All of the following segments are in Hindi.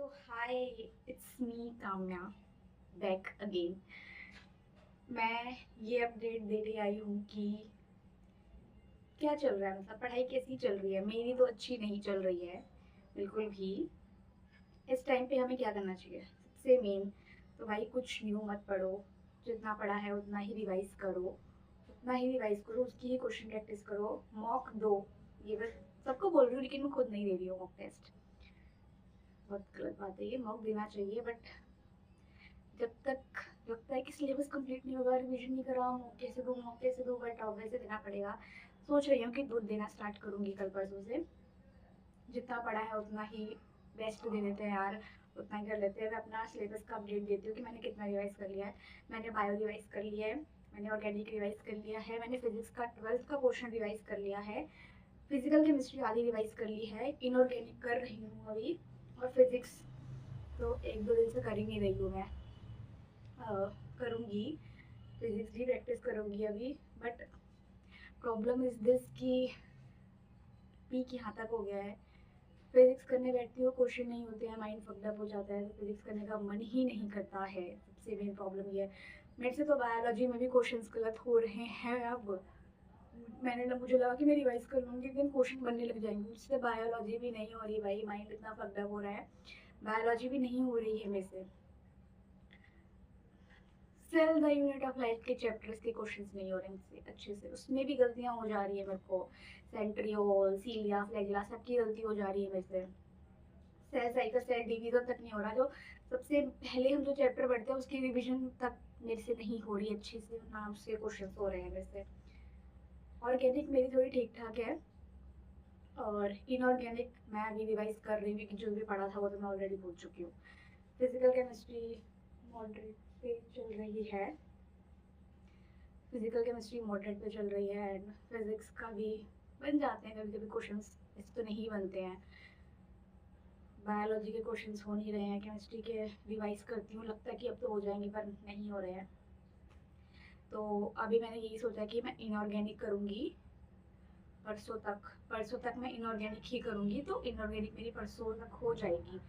So hi, it's me Kamya back again. मैं ये अपडेट देने आई हूँ कि क्या चल रहा है, मतलब पढ़ाई कैसी चल रही है। मेरी तो अच्छी नहीं चल रही है बिल्कुल भी। इस टाइम पे हमें क्या करना चाहिए? सबसे मेन तो भाई कुछ न्यू मत पढ़ो। जितना पढ़ा है उतना ही रिवाइज करो, उतना ही रिवाइज करो, उसकी ही क्वेश्चन प्रैक्टिस करो। मॉक दो। ये बस सबको बोल रही हूँ लेकिन मैं खुद नहीं दे रही हूँ मॉक टेस्ट। बहुत गलत बात है, ये मॉक देना चाहिए बट जब तक लगता है कि सिलेबस कंप्लीट नहीं होगा, रिवीजन नहीं करा, मौके से दूँ बट अब वैसे देना पड़ेगा। सोच रही हूँ कि दूध देना स्टार्ट करूँगी कल परसों से। जितना पढ़ा है उतना ही बेस्ट दे देते हैं यार, उतना ही कर लेते हैं। मैं अपना सिलेबस का अपडेट देती हूँ कि मैंने कितना रिवाइज कर लिया है। मैंने बायो रिवाइज कर लिया है, मैंने ऑर्गेनिक रिवाइज कर लिया है, मैंने फिजिक्स का 12th का पोर्शन रिवाइज कर लिया है, फिजिकल केमिस्ट्री आधी रिवाइज कर ली है, इनऑर्गेनिक कर रही हूँ अभी, और फिजिक्स तो एक दो दिन से कर ही नहीं रही हूँ मैं। करूँगी, फिजिक्स भी प्रैक्टिस करूँगी अभी। बट प्रॉब्लम इज दिस कि पीक यहाँ तक हो गया है। फिजिक्स करने बैठती हूँ, क्वेश्चन नहीं होते हैं, माइंड फकडअप हो जाता है, तो फिजिक्स करने का मन ही नहीं करता है। सबसे मेन प्रॉब्लम ये है। मेरे से तो बायोलॉजी में भी क्वेश्चंस गलत हो रहे हैं अब। मुझे लगा कि मैं रिवाइज कर लूँगी लेकिन क्वेश्चन बनने लग जाएंगे मुझसे। बायोलॉजी भी नहीं हो रही भाई, माइंड इतना फकडअप हो रहा है। बायोलॉजी भी नहीं हो रही है मेरे से। Cell the unit of life के चैप्टर्स के क्वेश्चंस नहीं हो रहे मुझसे अच्छे से, उसमें भी गलतियां हो जा रही है मेरे को। सेंट्रियोल, सीलिया, फ्लैगेला, सबकी गलती हो जा रही है मेरे से। सेल साइकिल, सेल डिवीजन तक नहीं हो रहा। जो सबसे पहले हम जो चैप्टर पढ़ते हैं उसकी रिवीजन तक मेरे से नहीं हो रही अच्छे से, ना उससे क्वेश्चन हो रहे हैं मेरे से। ऑर्गेनिक मेरी थोड़ी ठीक ठाक है, और इनऑर्गेनिक मैं अभी रिवाइज कर रही हूँ क्योंकि जो भी पढ़ा था वो तो मैं ऑलरेडी भूल चुकी हूँ। फिजिकल केमिस्ट्री मॉडरेट पे चल रही है, फिजिकल केमिस्ट्री मॉडरेट पे चल रही है, एंड फिजिक्स का भी बन जाते हैं कभी कभी क्वेश्चंस, ऐसे तो नहीं बनते हैं। बायोलॉजी के क्वेश्चंस हो नहीं रहे हैं, केमिस्ट्री के रिवाइज करती हूँ, लगता है कि अब तो हो जाएंगे पर नहीं हो रहे हैं। तो अभी मैंने यही सोचा कि मैं इनऑर्गेनिक करूँगी परसों तक मैं इनऑर्गेनिक ही करूँगी, तो इनऑर्गेनिक मेरी परसों तक हो जाएगी।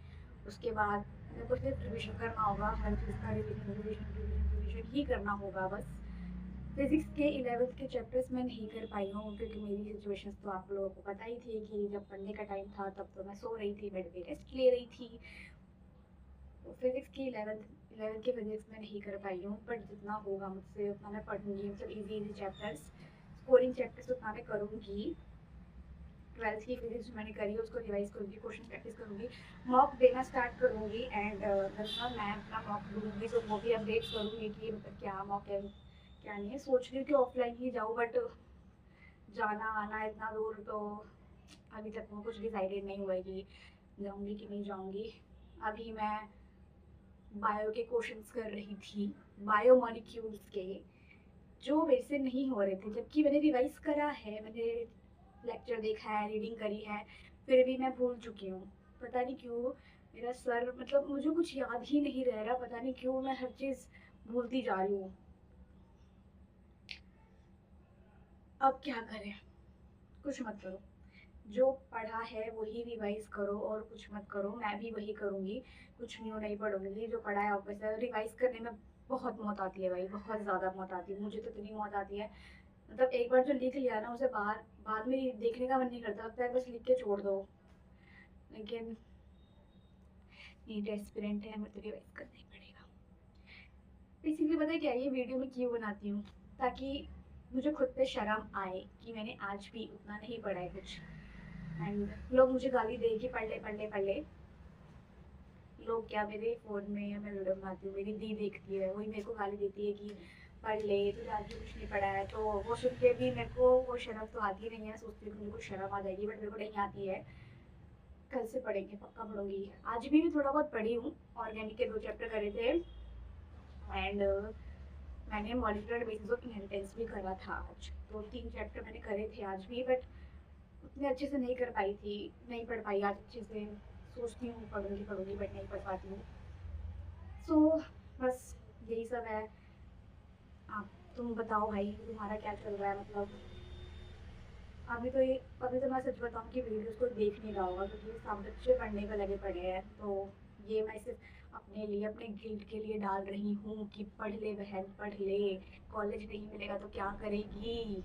उसके बाद मेरे को सिर्फ रिविजन करना होगा, हर चीज़ का रिविजन रिविजन रिविजन रिविजन ही करना होगा बस। फिजिक्स के 11th के चैप्टर्स मैं नहीं कर पाई हूँ क्योंकि मेरी सिचुएशंस तो आप लोगों को पता ही थी कि जब पढ़ने का टाइम था तब तो मैं सो रही थी, बेड पे रेस्ट ले रही थी। तो फिजिक्स की 11th के फिजिक्स में नहीं कर पाई हूँ, बट जितना होगा मुझसे उतना मैं पढ़ूंगी, मतलब easy easy chapters, scoring chapters उतना मैं करूँगी। 12th की फिजिक्स जो मैंने करी है उसको रिवाइज करूँगी, क्वेश्चन प्रैक्टिस करूँगी, मॉक देना स्टार्ट करूँगी, एंड मैं अपना मॉक दूँगी तो वो भी अपडेट करूँगी कि मतलब क्या मॉक है क्या नहीं है। सोच रही हूँ कि ऑफलाइन ही जाऊँ बट जाना आना इतना दूर तो अभी तक वो कुछ डिसाइडेड नहीं हुआ है कि जाऊँगी कि नहीं जाऊँगी। अभी मैं बायो के क्वेश्चंस कर रही थी, बायो मॉलिक्यूल्स के, जो मेरे से नहीं हो रहे थे, जबकि मैंने रिवाइज करा है, मैंने लेक्चर देखा है, रीडिंग करी है, फिर भी मैं भूल चुकी हूँ। पता नहीं क्यों मेरा सर, मतलब मुझे कुछ याद ही नहीं रह रहा, पता नहीं क्यों मैं हर चीज़ भूलती जा रही हूँ। अब क्या करें? कुछ मत करो, जो पढ़ा है वही रिवाइज करो और कुछ मत करो। मैं भी वही करूँगी, कुछ न्यू नहीं पढ़ूंगी। जो पढ़ा है वापस रिवाइज करने में बहुत मौत आती है भाई, बहुत ज़्यादा मौत आती है, मुझे तो इतनी मौत आती है। मतलब एक बार जो लिख लिया ना उसे बाहर बाद में देखने का मन नहीं करता, लगता है बस लिख के छोड़ दो। लेकिन नीट एस्पिरेंट है, हमें तो रिवाइज करना ही पड़ेगा। बेसिकली पता है क्या, ये वीडियो मैं क्यों बनाती हूँ? ताकि मुझे खुद पे शर्म आए कि मैंने आज भी उतना नहीं पढ़ा है कुछ, एंड लोग मुझे गाली दे कि पढ़ ले पढ़ ले पढ़ ले। लोग क्या, मेरे फ़ोन में या मैं वीडियो बनाती हूँ, मेरी दी देखती है, वही मेरे को गाली देती है कि पढ़ ले, तूने आज भी कुछ नहीं पढ़ा है। तो वो सुन के भी मेरे को वो शर्म तो आती नहीं है, सोचती हूँ कि मेरे को शर्म आ जाएगी बट मेरे को नहीं आती है। कल से पढ़ेंगे, पक्का पढ़ूंगी। आज भी मैं थोड़ा बहुत पढ़ी हूँ, ऑर्गेनिक के 2 चैप्टर करे थे, एंड मैंने मॉलिक्यूलर बेसिस ऑफ इनहेरिटेंस भी करा था आज। तो 3 चैप्टर मैंने करे थे आज भी, बट उतने अच्छे से नहीं कर पाई थी, नहीं पढ़ पाई आज अच्छे से। सोचती हूँ पढ़ूंगी पढ़ूंगी बट नहीं पढ़ पाती हूँ। सो बस यही सब है। आप तुम बताओ भाई, तुम्हारा क्या चल रहा है? मतलब अभी तो मैं सच बताऊँ कि वीडियोस कोई देख नहीं रहा होगा क्योंकि सब बच्चे पढ़ने पे लगे पड़े हैं, तो ये मैं सिर्फ अपने लिए, अपने गिल्ट के लिए डाल रही हूँ कि पढ़ ले बहन, पढ़ ले। कॉलेज नहीं मिलेगा तो क्या करेगी?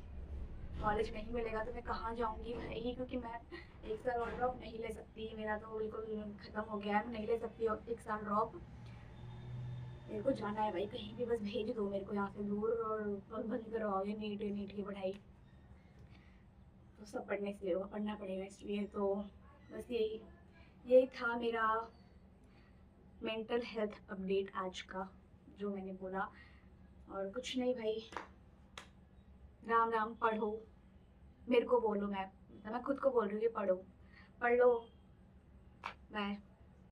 कॉलेज नहीं मिलेगा तो मैं कहाँ जाऊँगी भाई? क्योंकि मैं 1 साल और ड्रॉप नहीं ले सकती, मेरा तो बिल्कुल ख़त्म हो गया है, मैं नहीं ले सकती और 1 साल ड्रॉप। मेरे को जाना है भाई कहीं भी, बस भेज दो मेरे को यहाँ से दूर, और बंद करवाओ ये नीट नीट की पढ़ाई। तो सब पढ़ने से होगा, पढ़ना पड़ेगा, इसलिए तो बस यही यही था मेरा मेंटल हेल्थ अपडेट आज का, जो मैंने बोला। और कुछ नहीं भाई, राम राम, पढ़ो। मेरे को बोलो, मैं खुद को बोल रही हूँ कि पढ़ो, पढ़ लो। बाय।